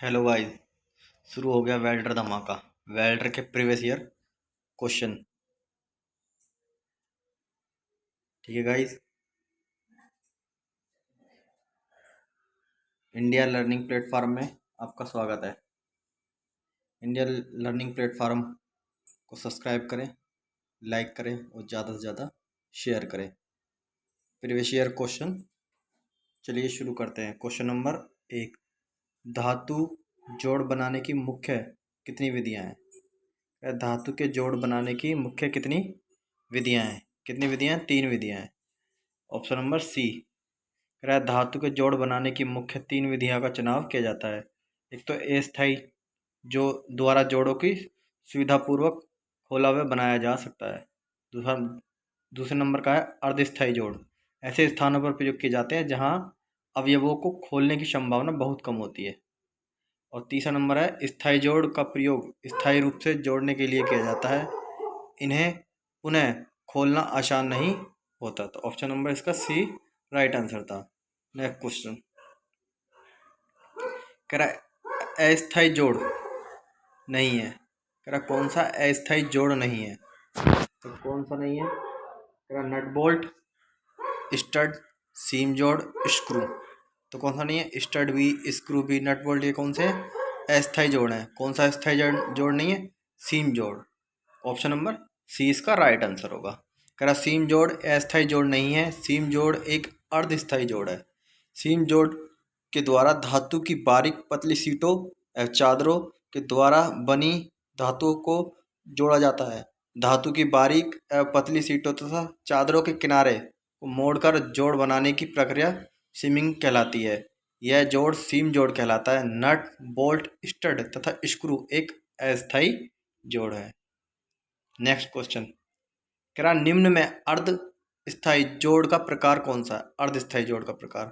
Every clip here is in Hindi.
Hello guys. शुरू हो गया वेल्डर धमाका। वेल्डर के प्रीवियस ईयर क्वेश्चन। ठीक है गाइस। इंडिया लर्निंग प्लेटफॉर्म में आपका स्वागत है। इंडिया लर्निंग प्लेटफॉर्म को सब्सक्राइब करें, लाइक करें और ज़्यादा से ज़्यादा शेयर करें। प्रीवियस ईयर क्वेश्चन चलिए शुरू करते हैं। क्वेश्चन नंबर 1, धातु जोड़ बनाने की मुख्य कितनी विधियां हैं? धातु के जोड़ बनाने की मुख्य कितनी विधियां हैं? कितनी विधियां हैं? 3 विधियां हैं। Option number C. धातु के जोड़ बनाने की मुख्य 3 विधियों का चुनाव किया जाता है। एक तो अस्थायी जो द्वारा जोड़ों की सुविधापूर्वक खोला हुआ बनाया जा सकता है। दूसरा दूसरे नंबर का है अर्धस्थायी जोड़। ऐसे स्थानों पर प्रयोग किए जाते हैं जहां अवयवों को खोलने की संभावना बहुत कम होती है। और तीसरा नंबर है स्थायी जोड़ का प्रयोग स्थायी रूप से जोड़ने के लिए किया जाता है। इन्हें पुनः खोलना आसान नहीं होता। तो ऑप्शन नंबर इसका सी राइट आंसर था। नेक्स्ट क्वेश्चन कह रहा अस्थायी जोड़ नहीं है। कह रहा कौन सा अस्थायी जोड़ नहीं है? तो कौन सा नहीं है? कह रहा नट बोल्ट, स्टड, सीम जोड़, स्क्रू। तो कौन सा नहीं है? स्टड भी, स्क्रू भी, नट बोल्ट, ये कौन से अस्थायी जोड़ है? कौन सा अस्थायी जोड़ नहीं है? सीम जोड़। ऑप्शन नंबर सी इसका राइट आंसर होगा। कह रहा सीम जोड़ अस्थायी जोड़ नहीं है। सीम जोड़ एक अर्धस्थायी जोड़ है। सीम जोड़ के द्वारा धातु की बारीक पतली सीटों एवं चादरों के द्वारा बनी धातुओं को जोड़ा जाता है। धातु की बारीक एवं पतली सीटों तथा चादरों के किनारे को मोड़कर जोड़ बनाने की प्रक्रिया सीमिंग कहलाती है। यह जोड़ सीम जोड़ कहलाता है। नट, बोल्ट, स्टड तथा स्क्रू एक अस्थायी जोड़ है। नेक्स्ट क्वेश्चन कह रहा निम्न में अर्ध स्थायी जोड़ का प्रकार कौन सा है? अर्ध स्थायी जोड़ का प्रकार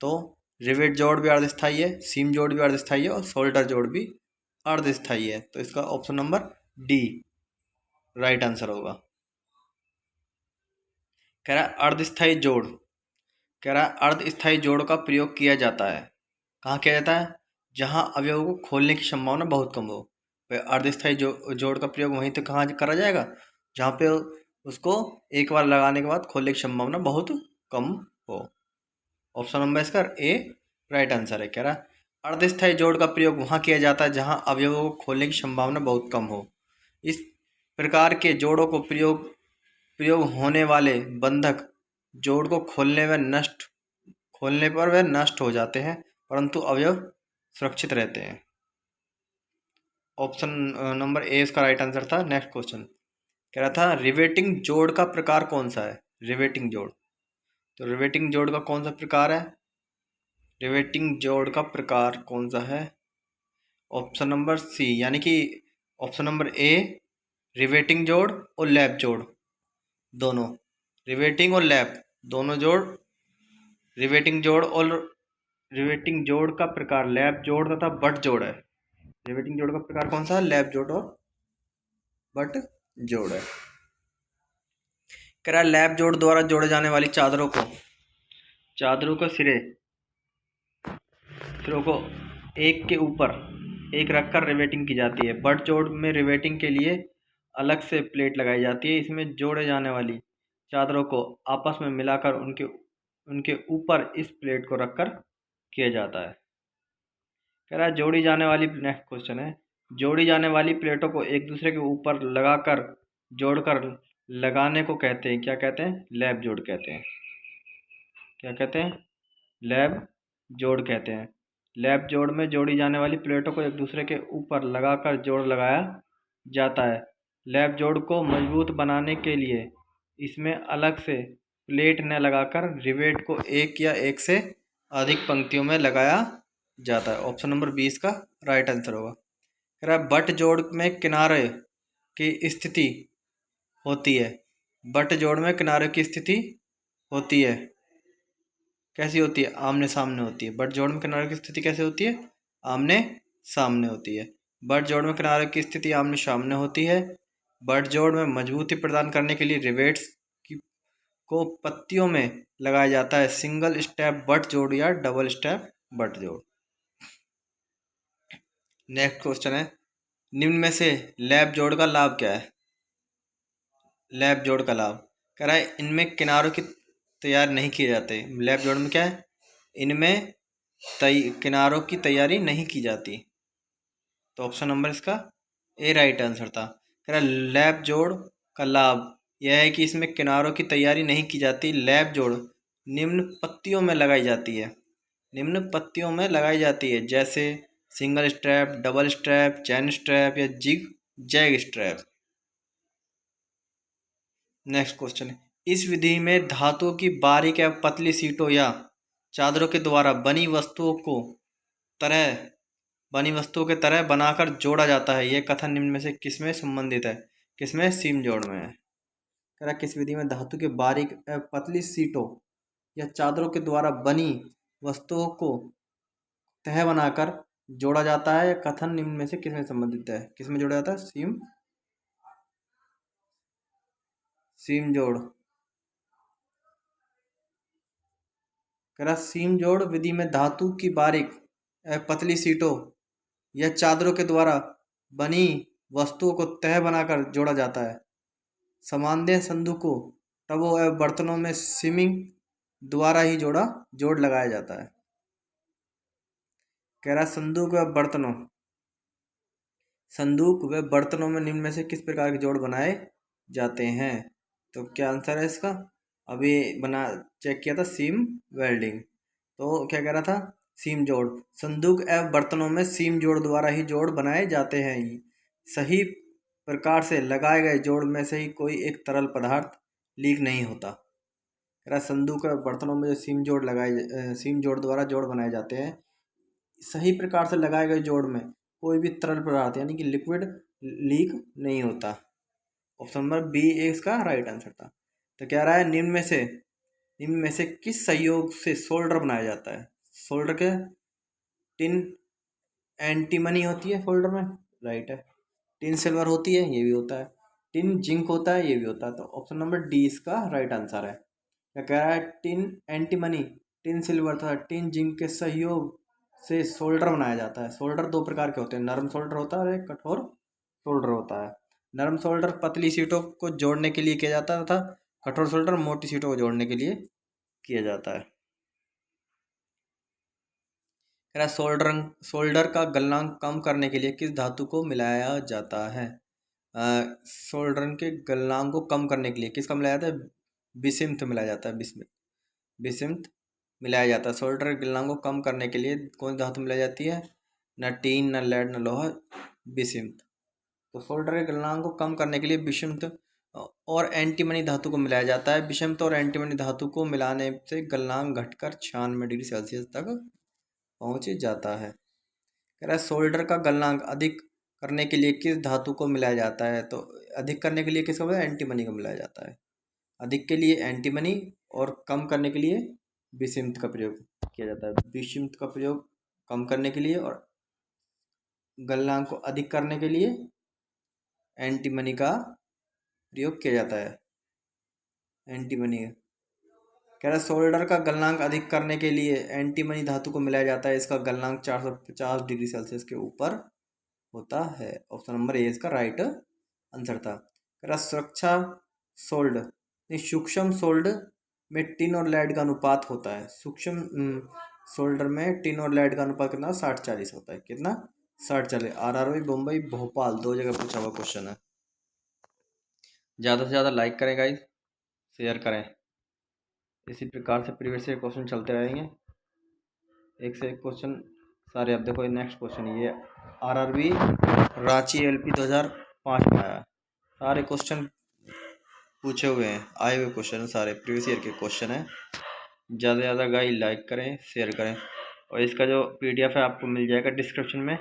तो रिवेट जोड़ भी अर्धस्थायी है, सीम जोड़ भी अर्धस्थायी है और शोल्डर जोड़ भी अर्धस्थायी है। तो इसका option number D right answer होगा। कह रहा है अर्धस्थायी जोड़। कह रहा है अर्धस्थायी जोड़ का प्रयोग किया जाता है। कहाँ किया जाता है? जहाँ अवयवों को खोलने की संभावना बहुत कम हो। अर्धस्थायी जोड़ का प्रयोग वहीं तो कहाँ करा जाएगा? जहाँ पे उसको एक बार लगाने के बाद खोलने की संभावना बहुत कम हो। ऑप्शन नंबर इसका ए राइट आंसर है। कह रहा अर्धस्थायी जोड़ का प्रयोग वहाँ किया जाता है जहाँ अवयवों को खोलने की संभावना बहुत कम हो। इस प्रकार के जोड़ों को प्रयोग होने वाले बंधक जोड़ को खोलने पर वे नष्ट हो जाते हैं, परंतु अवयव सुरक्षित रहते हैं। ऑप्शन नंबर ए इसका राइट आंसर था। नेक्स्ट क्वेश्चन कह रहा था रिवेटिंग जोड़ का प्रकार कौन सा है? रिवेटिंग जोड़। तो रिवेटिंग जोड़ का कौन सा प्रकार है? रिवेटिंग जोड़ का प्रकार कौन सा है? ऑप्शन नंबर सी, यानी कि ऑप्शन नंबर ए रिवेटिंग जोड़ और लैप जोड़ दोनों। रिवेटिंग और लैप दोनों जोड़। रिवेटिंग जोड़ का प्रकार लैप जोड़ तथा बट जोड़ है। रिवेटिंग जोड़ का प्रकार कौन सा है? लैप जोड़ और बट जोड़ है। कह रहा है लैप जोड़ द्वारा जोड़े जाने वाली चादरों को सिरों को एक के ऊपर एक रखकर रिवेटिंग की जाती है। बट जोड़ में रिवेटिंग के लिए अलग से प्लेट लगाई जाती है। इसमें जोड़े जाने वाली चादरों को आपस में मिलाकर उनके ऊपर इस प्लेट को रखकर किया जाता है। कह रहा है नेक्स्ट क्वेश्चन है जोड़ी जाने वाली प्लेटों को एक दूसरे के ऊपर लगाकर जोड़कर लगाने को कहते हैं, क्या कहते हैं? लैप जोड़ कहते हैं। क्या कहते हैं? लैप जोड़ कहते हैं। लैप जोड़ में जोड़ी जाने वाली प्लेटों को एक दूसरे के ऊपर लगाकर जोड़ लगाया जाता है। लैप जोड़ को मजबूत बनाने के लिए इसमें अलग से प्लेट न लगाकर रिवेट को एक या एक से अधिक पंक्तियों में लगाया जाता है। ऑप्शन नंबर 20 का राइट आंसर होगा। कह रहा है बट जोड़ में किनारे की स्थिति होती है। बट जोड़ में किनारे की स्थिति होती है। कैसी होती है? आमने सामने होती है। बट जोड़ में किनारे की स्थिति कैसे होती है? आमने सामने होती है। बट जोड़ में किनारे की स्थिति आमने सामने होती है। बट जोड़ में मजबूती प्रदान करने के लिए रिवेट्स को पत्तियों में लगाया जाता है। सिंगल स्टेप बट जोड़ या डबल स्टेप बट जोड़। नेक्स्ट क्वेश्चन है, निम्न में से लैब जोड़ का लाभ क्या है? लैब जोड़ का लाभ कह रहा है इनमें किनारों की तैयार नहीं किए जाते। लैब जोड़ में क्या है? इनमें किनारों की तैयारी नहीं की जाती। तो ऑप्शन नंबर इसका ए राइट आंसर था। कह रहा लैब जोड़ का लाभ यह है कि इसमें किनारों की तैयारी नहीं की जाती। लैब जोड़ निम्न पत्तियों में लगाई जाती है। निम्न पत्तियों में लगाई जाती है, जैसे single strap, double strap, chain strap या zig zag strap. Next question है, इस विधि में धातु की बारीक या पतली सीटों या चादरों के द्वारा तरह बनी वस्तुओं के तरह बनाकर जोड़ा जाता है। यह कथन निम्न में से किसमें संबंधित है? किसमें? सीम जोड़ में है। कह रहा किस विधि में धातु के बारीक पतली सीटों या चादरों के द्वारा बनी वस्तुओं को तह बनाकर जोड़ा जाता है। यह कथन निम्न में से किसमें संबंधित है? किसमें जोड़ा जाता है? सीम जोड़। कह रहा सीम जोड़ विधि में धातु की बारीक पतली सीटों या चादरों के द्वारा बनी वस्तुओं को तह बनाकर जोड़ा जाता है। सामान्य संदूकों, टबों एवं बर्तनों में सीमिंग द्वारा ही जोड़ लगाया जाता है। कह रहा संदूक व बर्तनों में निम्न में से किस प्रकार के जोड़ बनाए जाते हैं? तो क्या आंसर है इसका? अभी बना चेक किया था, सीम वेल्डिंग। तो क्या कह रहा था? सीम जोड़। संदूक एवं बर्तनों में सीम जोड़ द्वारा ही जोड़ बनाए जाते हैं। सही प्रकार से लगाए गए जोड़ में से ही कोई एक तरल पदार्थ लीक नहीं होता। कह रहा संदूक और बर्तनों में जो सीम जोड़ द्वारा जोड़ बनाए जाते हैं, सही प्रकार से लगाए गए जोड़ में कोई भी तरल पदार्थ यानी कि लिक्विड लीक नहीं होता। ऑप्शन नंबर बी इसका राइट आंसर था। तो कह रहा है निम्न में से किस संयोग से सोल्डर बनाया जाता है? सोल्डर के टिन एंटीमनी होती है सोल्डर में, राइट है। टिन सिल्वर होती है, ये भी होता है। टिन जिंक होता है, ये भी होता है। तो ऑप्शन नंबर डी इसका राइट आंसर है। क्या कह रहा है? टिन एंटीमनी, टिन सिल्वर तथा टिन जिंक के सहयोग से सोल्डर बनाया जाता है। सोल्डर दो प्रकार के होते हैं, नरम सोल्डर होता है और एक कठोर सोल्डर होता है। नरम सोल्डर पतली सीटों को जोड़ने के लिए किया जाता है तथा कठोर सोल्डर मोटी सीटों को जोड़ने के लिए किया जाता है। कह रहा सोल्डर का गलनांक कम करने के लिए किस धातु को मिलाया जाता है? सोल्डर के गलनांक को कम करने के लिए किसका मिलाया जाता है? बिस्मथ मिलाया जाता है। बिस्मथ मिलाया जाता है। सोल्डर के गलनांक को कम करने के लिए कौन सी धातु मिलाई जाती है? न टीन, न लेड, न लोहा, बिस्मथ। तो सोल्डर के गलनांक को कम करने के लिए बिस्मथ और एंटीमनी धातु को मिलाया जाता है। बिस्मथ और एंटीमनी धातु को मिलाने से गलनांक घटकर 96 डिग्री सेल्सियस तक पहुंच जाता है। कह रहा है सोल्डर का गलनांक अधिक करने के लिए किस धातु को मिलाया जाता है? तो अधिक करने के लिए किसको मिलाया? एंटीमनी को मिलाया जाता है। अधिक के लिए एंटीमनी और कम करने के लिए बिस्मथ का प्रयोग किया जाता है। बिस्मथ का प्रयोग कम करने के लिए और गलनांक को अधिक करने के लिए एंटीमनी का प्रयोग किया जाता है। एंटीमनी कह रहा है सोल्डर का गलनांक अधिक करने के लिए एंटीमनी धातु को मिलाया जाता है। इसका गलनांक 450 डिग्री सेल्सियस के ऊपर होता है। ऑप्शन नंबर ए इसका राइट आंसर था। कह रहा सुरक्षा सोल्ड सूक्ष्म सोल्ड में टिन और लेड का अनुपात होता है। सूक्ष्म सोल्डर में टिन और लेड का अनुपात कितना? 60-40 होता है। कितना? 60-40। आरआरबी बम्बई भोपाल दो जगह पूछा हुआ क्वेश्चन है। ज़्यादा से ज़्यादा लाइक करें गाइस, शेयर करें। इसी प्रकार से प्रीवियस ईयर क्वेश्चन चलते रहेंगे, एक से एक क्वेश्चन सारे। अब देखो नेक्स्ट क्वेश्चन, ये आरआरबी रांची एलपी 2005 में आया। सारे क्वेश्चन पूछे हुए हैं, आए हुए क्वेश्चन सारे प्रीवियस ईयर के क्वेश्चन हैं। ज़्यादा से ज़्यादा गाइस लाइक करें, शेयर करें। और इसका जो पीडीएफ है आपको मिल जाएगा डिस्क्रिप्शन में।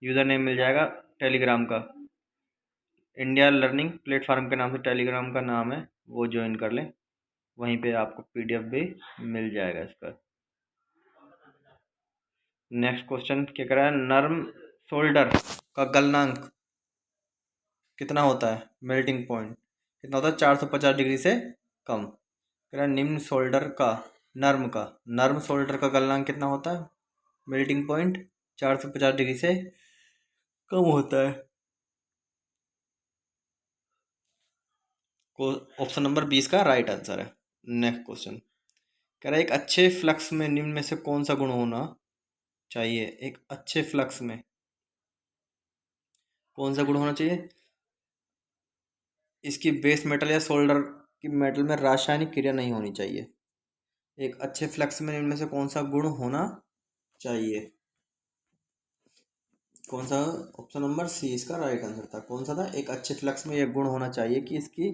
यूज़र नेम मिल जाएगा टेलीग्राम का, इंडिया लर्निंग प्लेटफॉर्म के नाम से टेलीग्राम का नाम है, वो ज्वाइन कर लें। वहीं पे आपको पीडीएफ भी मिल जाएगा इसका। नेक्स्ट क्वेश्चन क्या कह रहा है? नरम सोल्डर का गलनांक कितना होता है? मेल्टिंग पॉइंट कितना होता है? 450 डिग्री से कम। कह रहा है निम्न सोल्डर का नर्म सोल्डर का गलनांक कितना होता है? मेल्टिंग पॉइंट 450 डिग्री से कम होता है। ऑप्शन नंबर 20 का राइट आंसर है। नेक्स्ट क्वेश्चन कह रहा है एक अच्छे फ्लक्स में निम्न में से कौन सा गुण होना चाहिए। एक अच्छे फ्लक्स में कौन सा गुण होना चाहिए। इसकी बेस मेटल या सोल्डर की मेटल में रासायनिक क्रिया नहीं होनी चाहिए। एक अच्छे फ्लक्स में इनमें से कौन सा गुण होना चाहिए। कौन सा। ऑप्शन नंबर सी इसका राइट आंसर था। कौन सा था। एक अच्छे फ्लक्स में यह गुण होना चाहिए कि इसकी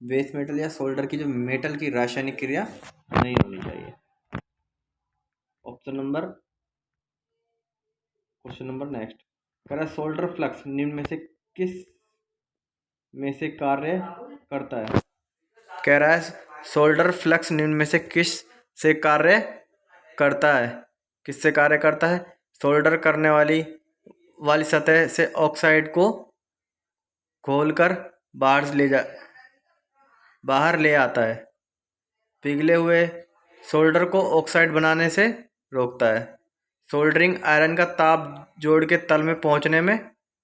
बेस मेटल या सोल्डर की जो मेटल की रासायनिक क्रिया नहीं होनी चाहिए। Option number question number next कह रहा है सोल्डर फ्लक्स निम्न में से किस में से कार्य करता है। कह रहा है सोल्डर फ्लक्स निम्न में से किस से कार्य करता है। किससे कार्य करता है। सोल्डर करने वाली वाली सतह से ऑक्साइड को खोलकर बाहर ले आता है। पिघले हुए सोल्डर को ऑक्साइड बनाने से रोकता है। सोल्डरिंग आयरन का ताप जोड़ के तल में पहुंचने में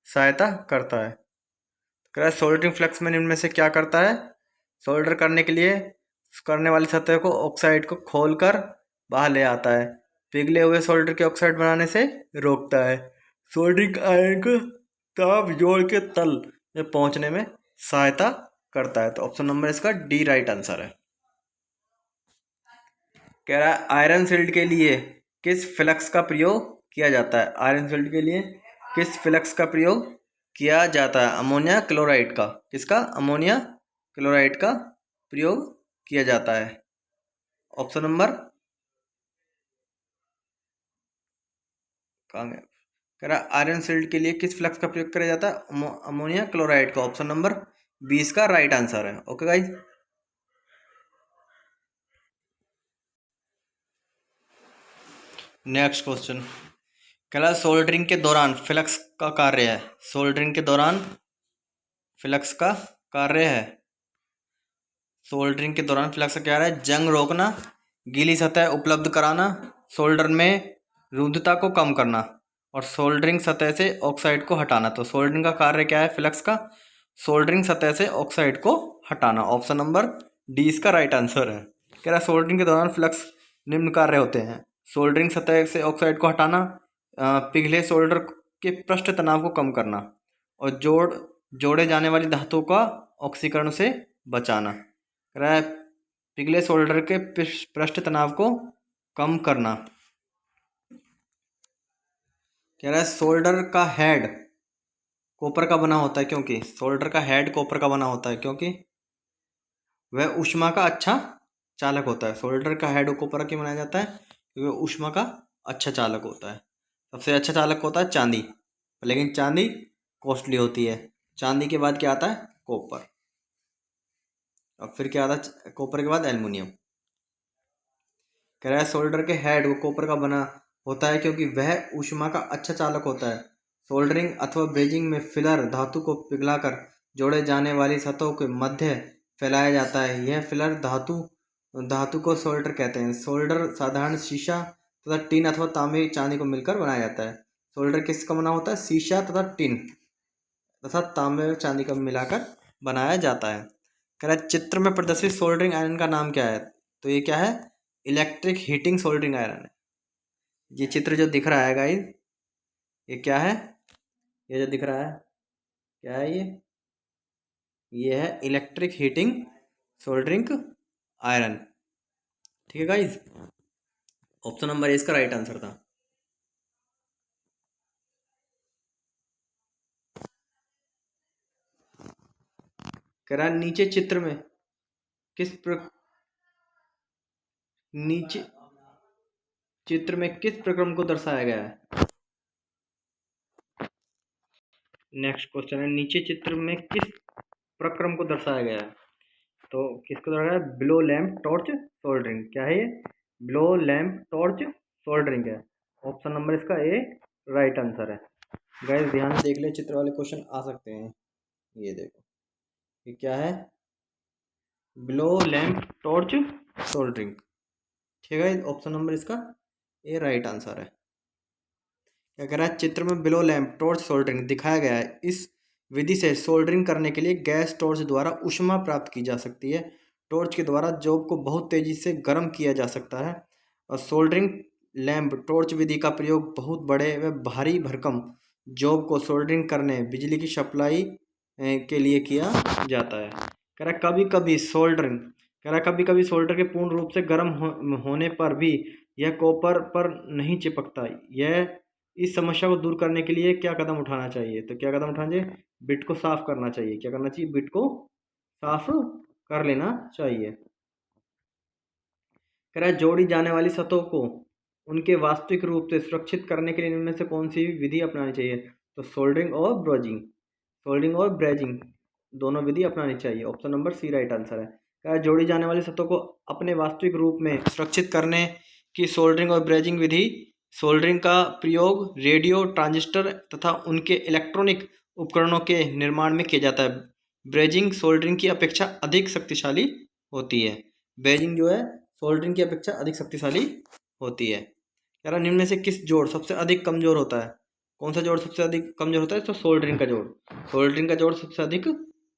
सहायता करता है। कह रहा है सोल्डरिंग फ्लक्स में इनमें से क्या करता है। सोल्डर करने के लिए करने वाली सतह को ऑक्साइड को खोलकर बाहर ले आता है। पिघले हुए सोल्डर के ऑक्साइड बनाने से रोकता है। सोल्डरिंग आयरन को ताप जोड़ के तल में पहुंचने में सहायता करता है। तो ऑप्शन नंबर इसका डी राइट आंसर है। कह रहा है आयरन सील्ड के लिए किस फ्लक्स का प्रयोग किया जाता है। आयरन सील्ड के लिए किस फ्लक्स का प्रयोग किया जाता है। अमोनिया क्लोराइड का। किसका। अमोनिया क्लोराइड का प्रयोग किया जाता है। ऑप्शन नंबर कहाँ गया। कह रहा है आयरन सील्ड के लिए किस फ्लक्स का प्रयोग किया जाता है। अमोनिया क्लोराइड का। ऑप्शन नंबर 20 का राइट आंसर है। Okay guys. नेक्स्ट क्वेश्चन कह रहा है सोल्डरिंग के दौरान फ्लक्स का कार्य है। सोल्डरिंग के दौरान फ्लक्स का कार्य है। सोल्डरिंग के दौरान फ्लक्स का क्या है। जंग रोकना, गीली सतह उपलब्ध कराना, सोल्डर में रुद्धता को कम करना और सोल्डरिंग सतह से ऑक्साइड को हटाना। तो सोल्डरिंग का कार्य क्या है फ्लक्स का। सोल्डरिंग सतह से ऑक्साइड को हटाना। ऑप्शन नंबर डी इसका राइट आंसर है। कह रहा है सोल्डरिंग के दौरान फ्लक्स निम्न कार्य होते हैं। सोल्डरिंग सतह से ऑक्साइड को हटाना, पिघले सोल्डर के पृष्ठ तनाव को कम करना और जोड़े जाने वाली धातु का ऑक्सीकरण से बचाना। कह रहा है पिघले सोल्डर के पृष्ठ तनाव को कम करना। कह रहा है सोल्डर का हेड कॉपर का बना होता है क्योंकि सोल्डर का हेड कॉपर का बना होता है क्योंकि वह ऊष्मा का अच्छा चालक होता है। सोल्डर का हेड कॉपर क्यों बनाया जाता है क्योंकि वह ऊष्मा का अच्छा चालक होता है। सबसे अच्छा चालक होता है चांदी, लेकिन चांदी कॉस्टली होती है। चांदी के बाद क्या आता है कॉपर और फिर क्या आता है कॉपर के बाद एल्युमिनियम। कह रहा है सोल्डर के हेड वो कॉपर का बना होता है क्योंकि वह ऊष्मा का अच्छा चालक होता है। सोल्डरिंग अथवा ब्रेजिंग में फिलर धातु को पिघलाकर जोड़े जाने वाली सतहों के मध्य फैलाया जाता है। यह फिलर धातु को सोल्डर कहते हैं। सोल्डर साधारण शीशा तथा टिन अथवा तांबे चांदी को मिलकर बनाया जाता है। सोल्डर किसका बना होता है। शीशा तथा टिन तथा तांबे चांदी का मिलाकर बनाया जाता है। कह रहा है चित्र में प्रदर्शित सोल्डरिंग आयरन का नाम क्या है। तो ये क्या है इलेक्ट्रिक हीटिंग सोल्डरिंग आयरन है। ये चित्र जो दिख रहा है गाइस ये क्या है। ये जो दिख रहा है क्या है ये है इलेक्ट्रिक हीटिंग सोल्डरिंग आयरन। ठीक है गाइस। ऑप्शन नंबर इसका राइट आंसर था। कह रहा है नीचे चित्र में नीचे चित्र में किस प्रक्रम को दर्शाया गया है। नेक्स्ट क्वेश्चन है नीचे चित्र में किस प्रक्रम को दर्शाया गया है। तो किसको दर्शाया है ब्लो लैम्प टॉर्च सोल्डरिंग। क्या है ये ब्लो लैम्प टॉर्च सोल्डरिंग है। ऑप्शन नंबर इसका ए राइट आंसर है। गाइस ध्यान से देख ले चित्र वाले क्वेश्चन आ सकते हैं। ये देखो ये क्या है ब्लो लैम्प टॉर्च सोल्डरिंग। ठीक है ऑप्शन नंबर इसका ए राइट आंसर है। क्या कह रहा है, चित्र में बिलो लैंप टॉर्च सोल्डरिंग दिखाया गया है। इस विधि से सोल्डरिंग करने के लिए गैस टॉर्च द्वारा ऊष्मा प्राप्त की जा सकती है। टॉर्च के द्वारा जॉब को बहुत तेजी से गर्म किया जा सकता है। और सोल्डरिंग लैंप टॉर्च विधि का प्रयोग बहुत बड़े व भारी भरकम जॉब को सोल्डरिंग करने बिजली की सप्लाई के लिए किया जाता है। कह रहा कभी कभी सोल्डरिंग कह रहा कभी कभी सोल्डर के पूर्ण रूप से गर्म होने पर भी यह कॉपर पर नहीं चिपकता। यह इस समस्या को दूर करने के लिए क्या कदम उठाना चाहिए? तो क्या कदम उठाना चाहिए? बिट को साफ करना चाहिए। क्या करना चाहिए? बिट को साफ कर लेना चाहिए। कह रहा है जोड़ी जाने वाली सतहों को उनके वास्तविक रूप से सुरक्षित करने के लिए इनमें से कौन सी विधि अपनानी चाहिए? तो सोल्डरिंग और ब्रेजिंग दोनों विधि अपनानी चाहिए। Option number C right answer है। कह रहा है जोड़ी जाने वाली सतहों को अपने वास्तविक रूप में सुरक्षित करने की सोल्डरिंग और ब्रेजिंग विधि। सोल्डरिंग का प्रयोग रेडियो ट्रांजिस्टर तथा उनके इलेक्ट्रॉनिक उपकरणों के निर्माण में किया जाता है। ब्रेजिंग सोल्डरिंग की अपेक्षा अधिक शक्तिशाली होती है। ब्रेजिंग जो है सोल्डरिंग की अपेक्षा अधिक शक्तिशाली होती है। कह रहा निम्न में से किस जोड़ सबसे अधिक कमजोर होता है? कौन सा जोड़ सबसे अधिक कमजोर होता है? तो सोल्डरिंग का जोड़। सोल्डरिंग का जोड़ सबसे अधिक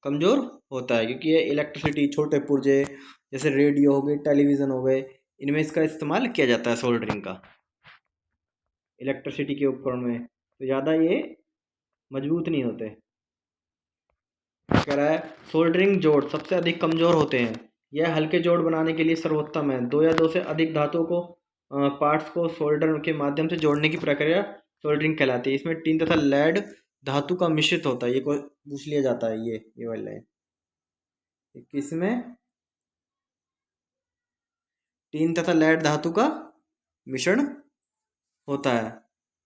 कमजोर होता है क्योंकि ये इलेक्ट्रिसिटी, छोटे पुर्जे जैसे रेडियो हो गए, टेलीविज़न हो गए, इनमें इसका इस्तेमाल किया जाता है सोल्डरिंग का, इलेक्ट्रिसिटी के उपकरण में। तो ज़्यादा ये मजबूत नहीं होते। कह रहा है सोल्डरिंग जोड़ सबसे अधिक कमजोर होते हैं। यह हल्के जोड़ बनाने के लिए सर्वोत्तम है। दो या दो से अधिक धातुओं को पार्ट्स को सोल्डर के माध्यम से जोड़ने की प्रक्रिया सोल्डरिंग कहलाती है। इसमें टीन तथा लेड धातु का मिश्रित होता है। ये कोई पूछ लिया जाता है, ये वाली लाइन। किसमें? टीन तथा लेड धातु का मिश्रण होता है।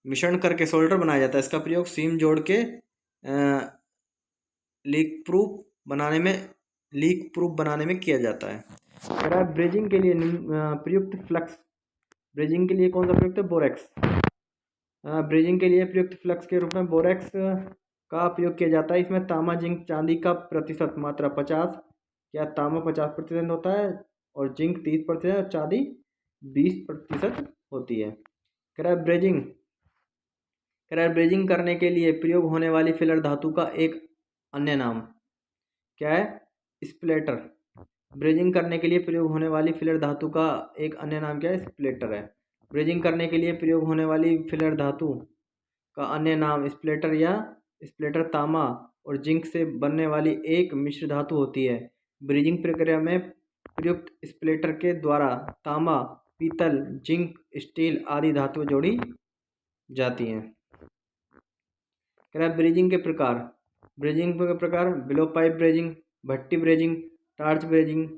मिश्रण करके सोल्डर बनाया जाता है। इसका प्रयोग सीम जोड़ के लीक प्रूफ बनाने में किया जाता है। कह रहा है ब्रेजिंग के लिए प्रयुक्त फ्लक्स। ब्रेजिंग के लिए कौन सा प्रयुक्त है? बोरेक्स। ब्रेजिंग के लिए प्रयुक्त फ्लक्स के रूप में बोरेक्स का प्रयोग किया जाता है। इसमें तांबा, जिंक, चांदी का प्रतिशत मात्रा 50 या तांबा 50% होता है और जिंक 30% और चांदी 20% होती है। कह रहा है ब्रेजिंग करने के लिए प्रयोग होने वाली फिलर धातु का एक अन्य नाम क्या है? स्प्लेटर। ब्रेजिंग करने के लिए प्रयोग होने वाली फिलर धातु का एक अन्य नाम क्या है? स्प्लेटर है। ब्रेजिंग करने के लिए प्रयोग होने वाली फिलर धातु का अन्य नाम स्प्लेटर या स्प्लेटर तांबा और जिंक से बनने वाली एक मिश्र धातु होती है। ब्रेजिंग प्रक्रिया में प्रयुक्त स्प्लेटर के द्वारा तांबा, पीतल, जिंक, स्टील आदि धातुएं जोड़ी जाती हैं। कह रहा है ब्रेजिंग के प्रकार बिलो पाइप ब्रेजिंग, भट्टी ब्रेजिंग, टार्च ब्रेजिंग,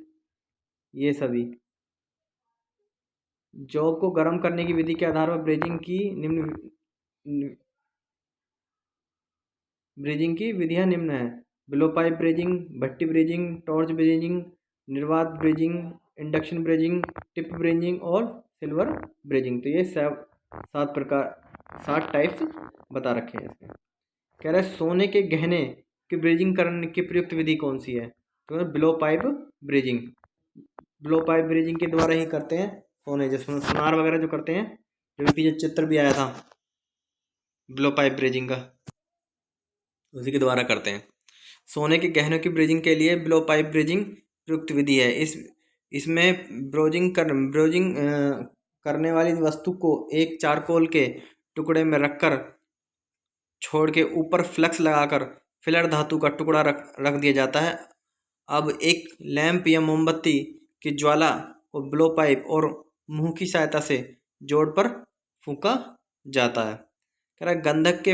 ये सभी। जॉब को गर्म करने की विधि के आधार पर ब्रेजिंग की विधियां निम्न है। बिलो पाइप ब्रेजिंग, भट्टी ब्रेजिंग, टॉर्च ब्रेजिंग, निर्वात brazing, induction brazing, tip brazing और सिल्वर ब्रेजिंग। तो ये 7 टाइप्स बता रखे हैं इसमें। कह रहा है सोने के गहने की ब्रेजिंग करने की प्रयुक्त विधि कौन सी है? तो below pipe brazing. Below pipe brazing के द्वारा ही करते हैं सोने, जो सुनार वगैरह जो करते हैं, जो पीछे चित्र भी आया था बिलो पाइप ब्रेजिंग का, उसी के द्वारा करते हैं। सोने के गहनों की ब्रेजिंग के लिए बिलो पाइप ब्रेजिंग प्रयुक्त विधि है। इसमें ब्रोजिंग करने वाली वस्तु को एक चारकोल के टुकड़े में रखकर छोड़ के ऊपर फ्लक्स लगाकर फिलर धातु का टुकड़ा रख दिया जाता है। अब एक लैंप या मोमबत्ती की ज्वाला को ब्लो पाइप और मुंह की सहायता से जोड़ पर फूंका जाता है। कह रहा है गंधक के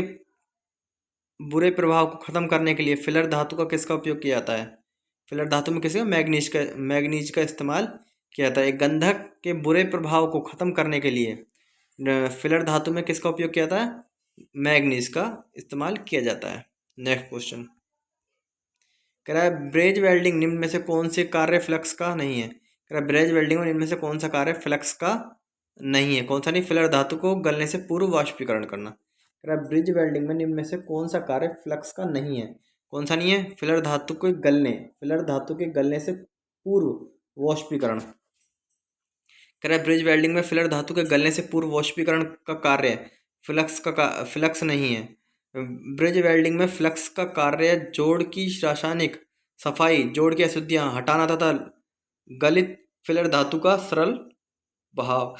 बुरे प्रभाव को खत्म करने के लिए फिलर धातु का किसका उपयोग किया जाता है? फिलर धातु में किसका? मैग्नीज का इस्तेमाल किया जाता है। गंधक के बुरे प्रभाव को खत्म करने के लिए फिलर धातु में किसका उपयोग किया जाता है? मैग्नीज का इस्तेमाल किया जाता है। नेक्स्ट क्वेश्चन कह रहा है ब्रेज वेल्डिंग निम्न में से कौन से कार्य फ्लक्स का नहीं है? कह रहा है ब्रेज वेल्डिंग में निम्न में से कौन सा कार्य फ्लक्स का नहीं है? कौन सा नहीं? फिलर धातु को गलने से पूर्व वाष्पीकरण करना। कह रहा है ब्रिज वेल्डिंग में निम्न में से कौन सा कार्य फ्लक्स का नहीं है? कौन सा नहीं है? फिलर धातु के गलने से पूर्व वाष्पीकरण। कह रहा है ब्रिज वेल्डिंग में फिलर धातु के गलने से पूर्व वाष्पीकरण का कार्य फ्लक्स नहीं है। ब्रिज वेल्डिंग में फ्लक्स का कार्य जोड़ की रासायनिक सफाई, जोड़ की अशुद्धियां हटाना तथा गलित फिलर धातु का सरल बहाव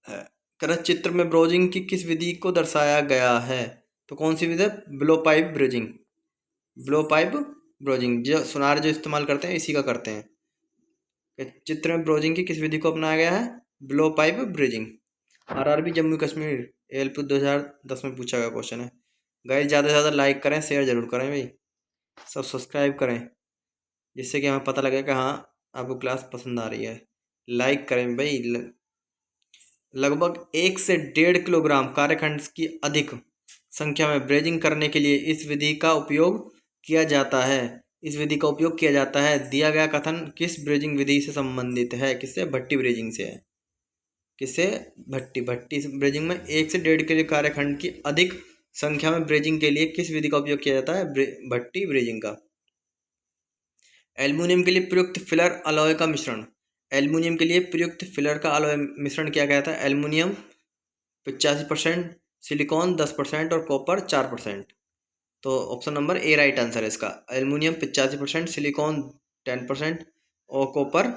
है। कर चित्र में ब्रोजिंग की किस विधि को दर्शाया गया है? तो कौन सी विधि है? Blow pipe bridging. Blow pipe browsing जो सुनार जो इस्तेमाल करते हैं इसी का करते हैं। चित्र में ब्रोजिंग की किस विधि को अपनाया गया है? Blow pipe bridging. RRB Jammu Kashmir LP 2010 में पूछा गया क्वेश्चन है। गाइस ज़्यादा से ज़्यादा लाइक करें, शेयर जरूर करें भाई, सब सब्सक्राइब करें, जिससे कि हमें पता लगे कि हाँ आपको क्लास पसंद आ रही है। लाइक करें भाई। लगभग 1 से 1.5 किलोग्राम कार्यखंड की अधिक संख्या में ब्रेजिंग करने के लिए इस विधि का उपयोग किया जाता है। इस विधि का उपयोग किया जाता है। दिया गया कथन किस ब्रेजिंग विधि से संबंधित है? किससे? भट्टी ब्रेजिंग से है। किससे? भट्टी ब्रेजिंग में 1 से 1.5 किलो कार्यखंड की अधिक संख्या में ब्रेजिंग के लिए किस विधि का उपयोग किया जाता है? भट्टी ब्रेजिंग का। एल्युमिनियम के लिए प्रयुक्त फिलर अलॉय का मिश्रण। एल्युमिनियम के लिए प्रयुक्त फिलर का अलॉय मिश्रण क्या कहता है? एल्युमिनियम 85%, सिलिकॉन 10% और कॉपर 4%। तो option number A right answer है इसका। एल्युमिनियम 85%, सिलिकॉन 10% और कॉपर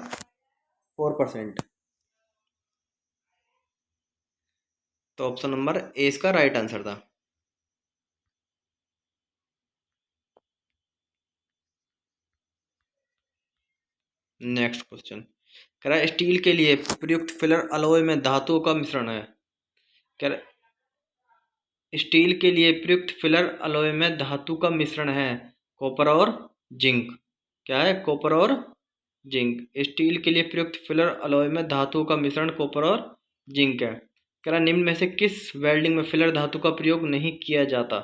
4%। तो ऑप्शन नंबर ए इसका राइट आंसर था। नेक्स्ट क्वेश्चन कह रहा है स्टील के लिए प्रयुक्त फिलर अलॉय में धातुओं का मिश्रण है। कह रहा स्टील के लिए प्रयुक्त फिलर अलॉय में धातु का मिश्रण है कॉपर और जिंक। क्या है? कॉपर और जिंक। स्टील के लिए प्रयुक्त फिलर अलॉय में धातुओं का मिश्रण कॉपर और जिंक है। कह रहा निम्न में से किस वेल्डिंग में फिलर धातु का प्रयोग नहीं किया जाता?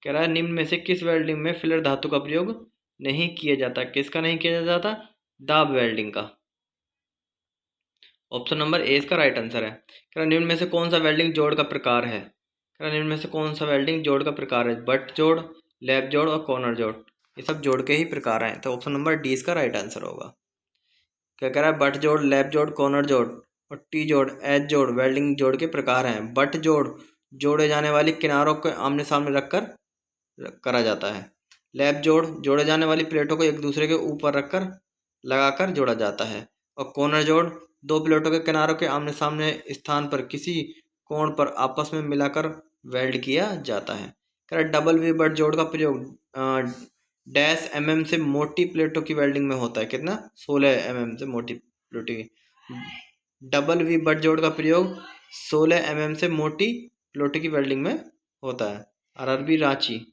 कह रहा है निम्न में से किस वेल्डिंग में फिलर धातु का प्रयोग नहीं किया जाता? किसका नहीं किया जाता? दाब वेल्डिंग का। ऑप्शन नंबर ए इसका राइट आंसर है। कह रहा निम्न में से कौन सा वेल्डिंग जोड़ का प्रकार है? कह रहा निम्न में से कौन सा वेल्डिंग जोड़ का प्रकार है? बट जोड़, लैप जोड़ और कॉर्नर जोड़, ये सब जोड़ के ही प्रकार हैं। तो ऑप्शन नंबर डी इसका राइट आंसर होगा। क्या कह रहा है? बट जोड़, लैप जोड़, कॉर्नर जोड़ और टी जोड़, एज जोड़ वेल्डिंग जोड़ के प्रकार हैं। बट जोड़ जोड़े जाने वाली किनारों को आमने सामने रखकर करा जाता है। लैप जोड़ जोड़े जाने वाली प्लेटों को एक दूसरे के ऊपर रखकर लगाकर जोड़ा जाता है। और कॉर्नर जोड़ दो प्लेटों के किनारों के आमने सामने स्थान पर किसी कोण पर आपस में मिलाकर वेल्ड किया जाता है। कह रहा डबल वी बट जोड़ का प्रयोग डैश से मोटी प्लेटों की वेल्डिंग में होता है। कितना? 16 से मोटी प्लेटों की। डबल वी बट जोड़ का प्रयोग 16 से मोटी प्लेटों की वेल्डिंग में होता है। RRB Ranchi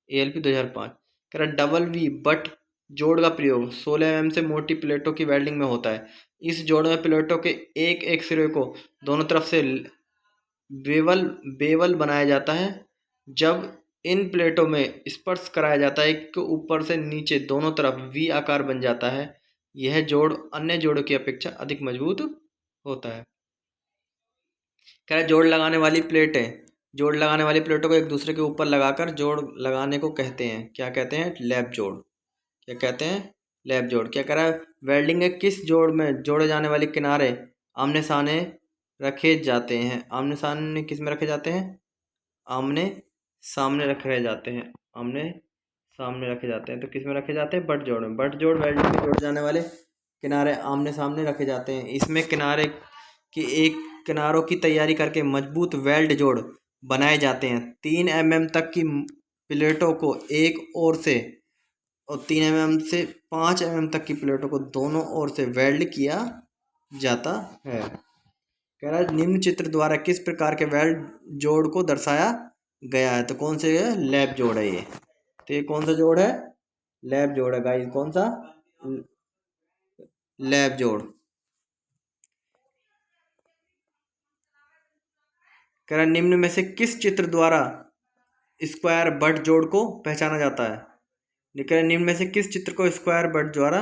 ALP 2005। कह रहा डबल वी बट जोड़ का प्रयोग 16 से मोटी प्लेटों की वेल्डिंग में होता है। इस जोड़ में प्लेटों के एक एक सिरे को दोनों तरफ से बेवल बेवल बनाया जाता है। जब इन प्लेटों में स्पर्श कराया जाता है कि ऊपर से नीचे दोनों तरफ वी आकार बन जाता है। यह जोड़ अन्य जोड़ों की अपेक्षा अधिक मजबूत होता है। कह रहा जोड़ लगाने वाली प्लेटें, जोड़ लगाने वाली प्लेटों को एक दूसरे के ऊपर लगाकर जोड़ लगाने को कहते हैं। क्या कहते हैं? लैप जोड़। क्या कहते हैं? लैप जोड़। क्या कह रहा है? वेल्डिंग के किस जोड़ में जोड़े जाने वाले किनारे आमने सामने रखे जाते हैं? आमने सामने किस में रखे जाते हैं? आमने सामने रखे जाते हैं। आमने सामने रखे जाते हैं। तो किस में रखे जाते हैं? बट जोड़ में। बट जोड़ वेल्डिंग में जोड़े जाने वाले किनारे आमने सामने रखे जाते हैं। इसमें किनारे की एक किनारों की तैयारी करके मजबूत वेल्ड जोड़ बनाए जाते हैं। 3 तक की प्लेटों को एक ओर से और 3 से 5 तक की प्लेटों को दोनों ओर से वेल्ड किया जाता है। कह रहा है निम्न चित्र द्वारा किस प्रकार के वेल्ड जोड़ को दर्शाया गया है? तो कौन से है? लैप जोड़ है ये। तो ये कौन सा जोड़ है? लैप जोड़ है गाइस। कौन सा? लैप जोड़। कह रहा निम्न में से किस चित्र द्वारा स्क्वायर बट जोड़ को पहचाना जाता है? कह रहा निम्न में से किस चित्र को स्क्वायर बट द्वारा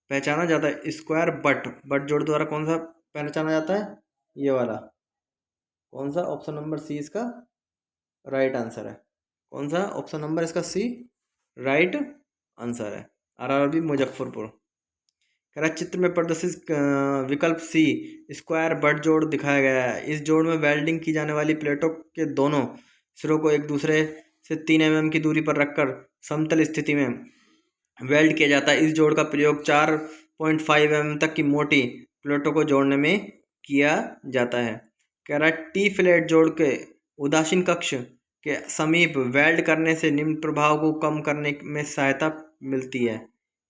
पहचाना जाता है? स्क्वायर बट जोड़ द्वारा कौन सा पहचाना जाता है? ये वाला। कौन सा? ऑप्शन नंबर सी इसका राइट आंसर है। कौन सा? ऑप्शन नंबर इसका सी राइट आंसर है। आरआरबी मुजफ्फरपुर। कह रहा है चित्र में प्रदर्शित विकल्प सी स्क्वायर बट जोड़ दिखाया गया है। इस जोड़ में वेल्डिंग की जाने वाली प्लेटों के दोनों सिरों को एक दूसरे से 3 mm की दूरी पर रखकर समतल स्थिति में वेल्ड किया जाता है। इस जोड़ का प्रयोग 4.5 mm तक की मोटी प्लेटों को जोड़ने में किया जाता है। कह रहा है टी फ्लैट जोड़ के उदासीन कक्ष के समीप वेल्ड करने से निम्न प्रभाव को कम करने में सहायता मिलती है।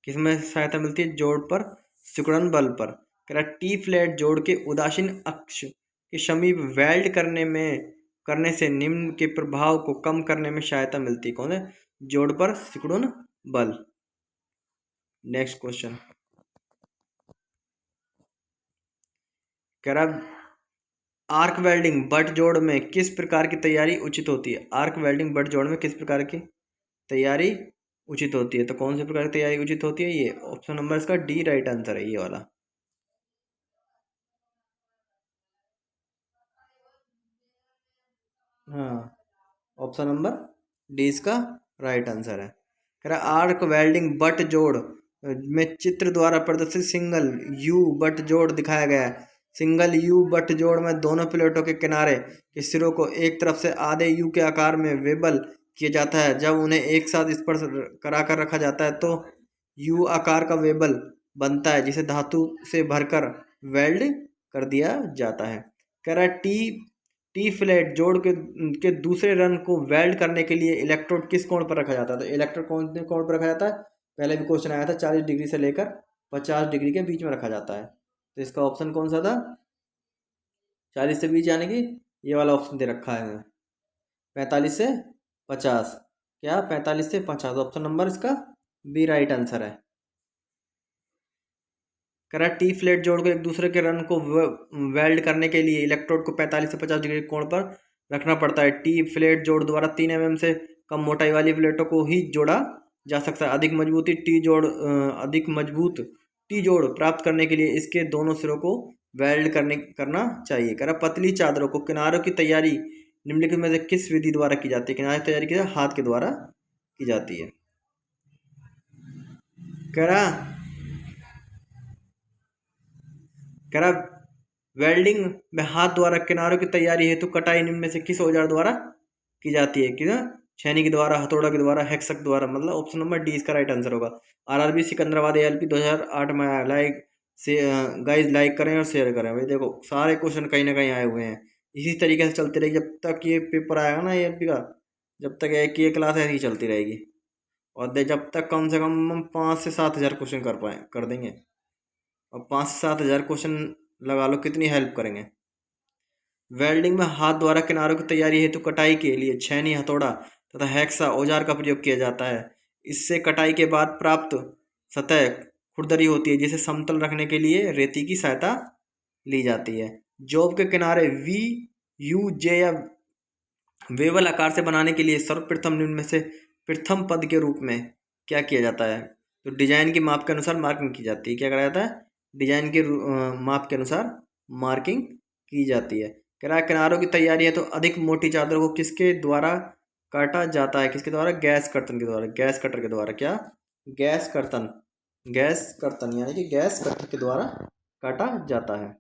किसमें सहायता मिलती है? जोड़ पर सिकुड़न बल पर। कह रहा टी फ्लैट जोड़ के उदासीन अक्ष के समीप वेल्ड करने से निम्न के प्रभाव को कम करने में सहायता मिलती है। कौन है? जोड़ पर सिकुड़न बल। नेक्स्ट क्वेश्चन कह रहा आर्क वेल्डिंग बट जोड़ में किस प्रकार की तैयारी उचित होती है? आर्क वेल्डिंग बट जोड़ में किस प्रकार की तैयारी उचित होती है? तो कौन सी प्रकार की तैयारी उचित होती है? ये ऑप्शन नंबर इसका डी राइट आंसर है, ये वाला। हाँ, ऑप्शन नंबर डी इसका राइट आंसर है। कह रहा आर्क वेल्डिंग बट जोड़ में चित्र द्वारा प्रदर्शित सिंगल यू बट जोड़ दिखाया गया है। सिंगल यू बट जोड़ में दोनों प्लेटों के किनारे के सिरों को एक तरफ से आधे यू के आकार में वेबल किया जाता है। जब उन्हें एक साथ स्पर्श करा कर रखा जाता है तो यू आकार का वेबल बनता है, जिसे धातु से भरकर वेल्ड कर दिया जाता है। कह रहा है टी फ्लैट जोड़ के दूसरे रन को वेल्ड करने के लिए इलेक्ट्रोड किस कोण पर रखा जाता है? तो इलेक्ट्रोड कौन से कोण पर रखा जाता है? पहले भी क्वेश्चन आया था, 40 डिग्री से लेकर 50 डिग्री के बीच में रखा जाता है। तो इसका ऑप्शन कौन सा था? 40 से बीच, यानी कि ये वाला ऑप्शन दे रखा है 45 से 50। क्या? 45 से 50, ऑप्शन नंबर इसका बी राइट आंसर है। कह रहा है टी फ्लैट जोड़ को एक दूसरे के रन को वेल्ड करने के लिए इलेक्ट्रोड को 45 से 50 डिग्री कोण पर रखना पड़ता है। टी फ्लैट जोड़ द्वारा 3 mm से कम मोटाई वाली प्लेटों को ही जोड़ा जा सकता है। अधिक मजबूत टी जोड़ प्राप्त करने के लिए इसके दोनों सिरों को वेल्ड करना चाहिए। कह रहा पतली चादरों को किनारों की तैयारी निम्नलिखित में से किस विधि द्वारा की जाती है? किनारे की तैयारी की हाथ के द्वारा की जाती है। कह रहा वेल्डिंग में हाथ द्वारा किनारों की तैयारी हेतु कटाई निम्न में से किस औजार द्वारा की जाती है? कि छेनी के द्वारा, हथौड़ा के द्वारा, हेक्सक द्वारा। मतलब ऑप्शन नंबर डी इसका राइट आंसर होगा। आरआरबी सिकंदराबाद एएलपी 2008 में आया। गाइस लाइक करें और शेयर करें। भाई देखो सारे क्वेश्चन कहीं ना कहीं आए हुए हैं। इसी तरीके से चलती रहेगी जब तक ये पेपर आएगा ना एएलपी का, जब तक एक ये क्लास ऐसी ही चलती रहेगी। और जब तक कम से कम हम 5 से 7 हज़ार क्वेश्चन कर देंगे। और 5 से 7 हज़ार क्वेश्चन लगा लो कितनी हेल्प करेंगे। वेल्डिंग में हाथ द्वारा किनारों की तैयारी हेतु कटाई के लिए छेनी, हथौड़ा तथा हैक्सा औजार का प्रयोग किया जाता है। इससे कटाई के बाद प्राप्त सतह खुरदरी होती है, जिसे समतल रखने के लिए रेती की सहायता ली जाती है। जॉब के किनारे वी, यू, जे या वेवल आकार से बनाने के लिए सर्वप्रथम निम्न में से प्रथम पद के रूप में क्या किया जाता है? तो डिजाइन के माप के अनुसार मार्किंग की जाती है। क्या करा जाता है? डिजाइन के माप के अनुसार मार्किंग की जाती है। कह रहा है किनारों की तैयारी है तो अधिक मोटी चादर को किसके द्वारा काटा जाता है? किसके द्वारा? गैस कर्तन के द्वारा, गैस कटर के द्वारा। क्या? गैस कर्तन, गैस कर्तन यानी कि गैस कटर के द्वारा काटा जाता है।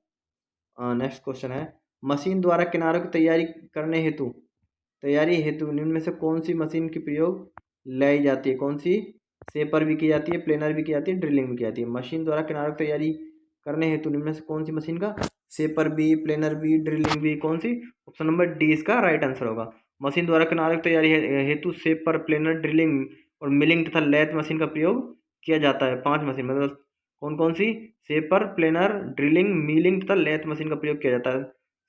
नेक्स्ट क्वेश्चन है मशीन द्वारा किनारों की तैयारी हेतु निम्न में से कौन सी मशीन की प्रयोग लाई जाती है? कौन सी? सेपर भी की जाती है, प्लेनर भी की जाती है, ड्रिलिंग भी की जाती है। मशीन द्वारा किनारों की तैयारी करने हेतु निम्न में से कौन सी मशीन का? सेपर भी, प्लेनर भी, ड्रिलिंग भी। कौन सी? ऑप्शन नंबर डी इसका राइट आंसर होगा। मशीन द्वारा किनारों की तैयारी हेतु सेपर, प्लेनर, ड्रिलिंग और मिलिंग तथा लैथ मशीन का प्रयोग किया जाता है। 5 मशीन, मतलब कौन कौन सी? सेपर, प्लेनर, ड्रिलिंग, मिलिंग तथा लैथ मशीन का प्रयोग किया जाता है।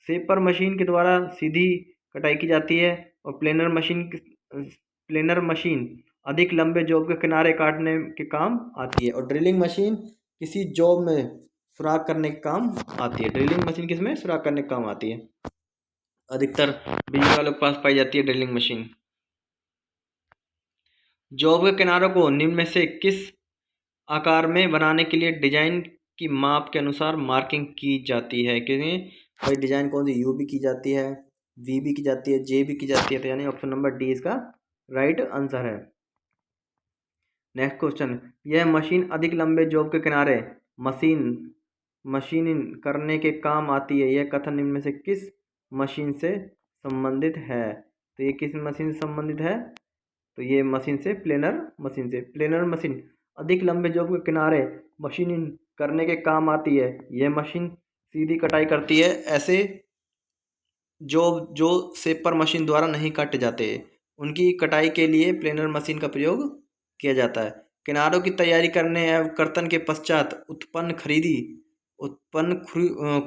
सेपर मशीन के द्वारा सीधी कटाई की जाती है और प्लेनर मशीन अधिक लंबे जॉब के किनारे काटने के काम आती है और ड्रिलिंग मशीन किसी जॉब में सुराख करने के काम आती है। ड्रिलिंग मशीन किस में? सुराख करने के काम आती है। अधिकतर बिजली वालों के पास पाई जाती है ड्रिलिंग मशीन। जॉब के किनारों को निम्न में से किस आकार में बनाने के लिए डिजाइन की माप के अनुसार मार्किंग की जाती है? क्योंकि भाई डिजाइन कौन सी? यू भी की जाती है, वी भी की जाती है, जे भी की जाती है। तो यानी ऑप्शन नंबर डी इसका राइट आंसर है। नेक्स्ट क्वेश्चन, यह मशीन अधिक लंबे जॉब के किनारे मशीन मशीनिंग करने के काम आती है। यह कथन निम्न में से किस मशीन से संबंधित है? तो ये किस मशीन से संबंधित है? तो ये मशीन से प्लेनर मशीन अधिक लंबे जॉब के किनारे मशीनिंग करने के काम आती है। यह मशीन सीधी कटाई करती है। ऐसे जो सेपर मशीन द्वारा नहीं काटे जाते, उनकी कटाई के लिए प्लेनर मशीन का प्रयोग किया जाता है। किनारों की तैयारी करने एवं कर्तन के पश्चात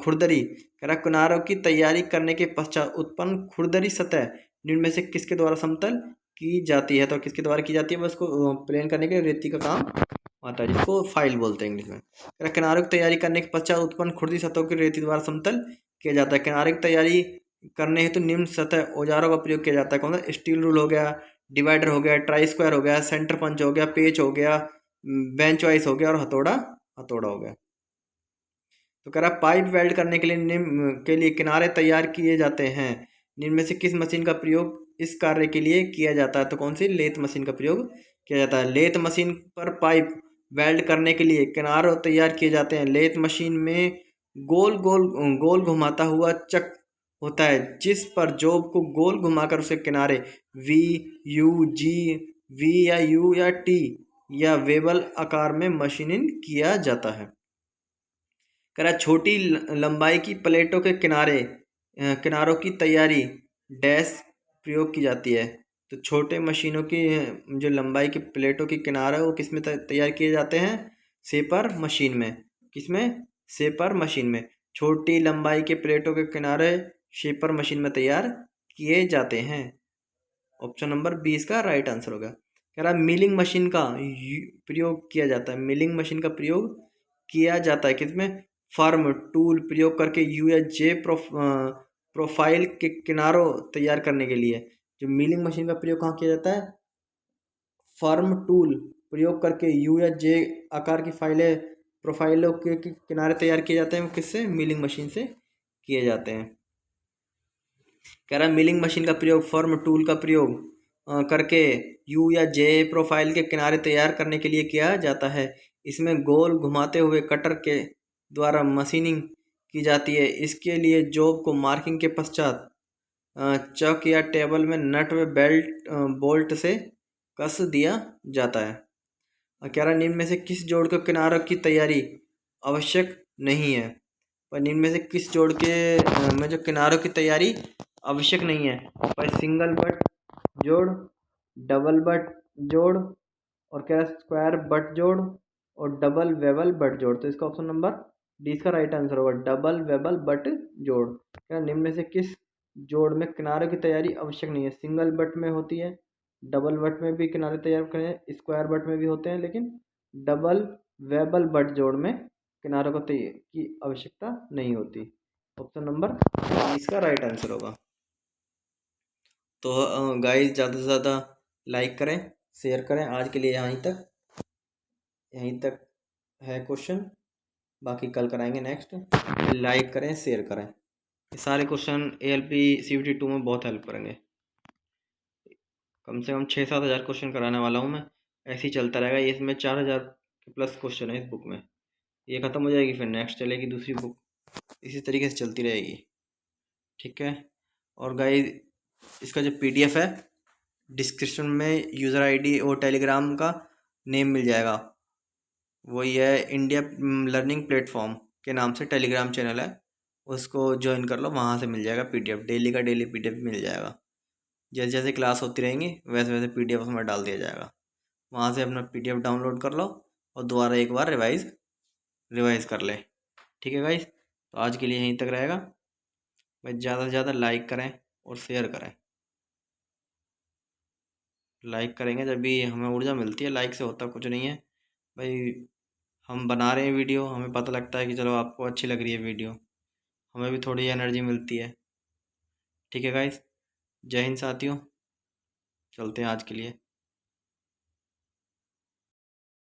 खुरदरी किनारों की तैयारी करने के पश्चात उत्पन्न खुरदरी सतह निम्न में से किसके द्वारा समतल की जाती है? तो किसके द्वारा की जाती है? बस उसको प्लेन करने के लिए रेती का काम आता है, जिसको फाइल बोलते हैं इंग्लिश में। किनारों की तैयारी करने के पश्चात उत्पन्न खुरदरी सतहों की रेती द्वारा समतल किया जाता है। किनारे की तैयारी करने हेतु निम्न सतह औजारों का प्रयोग किया जाता है। कौन सा? स्टील रूल हो गया, डिवाइडर हो गया, ट्राई स्क्वायर हो गया, सेंटर पंच हो गया, पेच हो गया, बेंच वाइस हो गया और हथौड़ा हो गया। तो कह रहा पाइप वेल्ड करने के लिए किनारे तैयार किए जाते हैं। निम्न में से किस मशीन का प्रयोग इस कार्य के लिए किया जाता है? तो कौन सी? लेथ मशीन का प्रयोग किया जाता है। लेथ मशीन पर पाइप वेल्ड करने के लिए किनारे तैयार किए जाते हैं। लेथ मशीन में गोल घुमाता हुआ चक होता है, जिस पर जॉब को गोल घुमाकर उसे किनारे वी, यू, जी, वी या यू या टी या वेबल आकार में मशीनिंग किया जाता है। कह रहा छोटी लंबाई की प्लेटों के किनारों की तैयारी डैश प्रयोग की जाती है। तो छोटे मशीनों की जो लंबाई की प्लेटों की किनारे वो किस में तैयार किए जाते हैं? सेपर मशीन में। किसमें? सेपर मशीन में। छोटी लंबाई के प्लेटों के किनारे शेपर मशीन में तैयार किए जाते हैं। ऑप्शन नंबर 20 का राइट आंसर होगा। कह रहा मिलिंग मशीन का प्रयोग किया जाता है। मिलिंग मशीन का प्रयोग किया जाता है किसमें? फर्म टूल प्रयोग करके यू या जे प्रोफाइल के किनारों तैयार करने के लिए। जो मिलिंग मशीन का प्रयोग कहाँ किया जाता है? फर्म टूल प्रयोग करके यू या जे आकार की प्रोफाइलों के किनारे तैयार किए जाते हैं। किससे? मिलिंग मशीन से किए जाते हैं। कह रहा मिलिंग मशीन का प्रयोग फर्म टूल का प्रयोग करके यू या जे प्रोफाइल के किनारे तैयार करने के लिए किया जाता है। इसमें गोल घुमाते हुए कटर के द्वारा मशीनिंग की जाती है। इसके लिए जॉब को मार्किंग के पश्चात चक या टेबल में नट व बोल्ट से कस दिया जाता है। कह रहा निम्न में से किस जोड़ के किनारों की तैयारी आवश्यक नहीं है? पर निम्न में से किस जोड़ के में जो किनारों की तैयारी आवश्यक नहीं है? पर सिंगल बट जोड़, डबल बट जोड़ और क्या स्क्वायर बट जोड़ और डबल वेबल बट जोड़। तो इसका ऑप्शन नंबर डी इसका राइट आंसर होगा, डबल वेबल बट जोड़। क्या निम्न में से किस जोड़ में किनारों की तैयारी आवश्यक नहीं है? सिंगल बट में होती है, डबल बट में भी किनारे तैयार करें, स्क्वायर बट में भी होते हैं, लेकिन डबल वेबल बट जोड़ में किनारों को की आवश्यकता नहीं होती। ऑप्शन नंबर इसका राइट आंसर होगा। तो गाइस ज़्यादा से ज़्यादा लाइक करें, शेयर करें। आज के लिए यहीं तक है क्वेश्चन, बाकी कल कराएंगे नेक्स्ट। लाइक करें, शेयर करें। ये सारे क्वेश्चन ALP CBT 2 में बहुत हेल्प करेंगे। कम से कम 6-7 हज़ार क्वेश्चन कराने वाला हूँ मैं। ऐसे ही चलता रहेगा। ये इसमें 4,000 के प्लस क्वेश्चन है इस बुक में। ये ख़त्म हो जाएगी, फिर नेक्स्ट चलेगी दूसरी बुक, इसी तरीके से चलती रहेगी। ठीक है। और गाइस इसका जो PDF है डिस्क्रिप्शन में यूज़र ID और टेलीग्राम का नेम मिल जाएगा। वही है इंडिया लर्निंग प्लेटफॉर्म के नाम से टेलीग्राम चैनल है, उसको ज्वाइन कर लो। वहाँ से मिल जाएगा PDF, डेली का डेली PDF मिल जाएगा। जैसे जैसे क्लास होती रहेंगी वैसे वैसे PDF उसमें डाल दिया जाएगा। वहाँ से अपना PDF डाउनलोड कर लो और दोबारा एक बार रिवाइज़ कर ले। ठीक है गाइस, तो आज के लिए यहीं तक रहेगा। भाई ज़्यादा से ज़्यादा लाइक करें और शेयर करें। लाइक करेंगे जब भी हमें ऊर्जा मिलती है। लाइक से होता कुछ नहीं है भाई। हम बना रहे हैं वीडियो, हमें पता लगता है कि चलो आपको अच्छी लग रही है वीडियो, हमें भी थोड़ी एनर्जी मिलती है। ठीक है गाइस, जय हिंद साथियों, चलते हैं आज के लिए।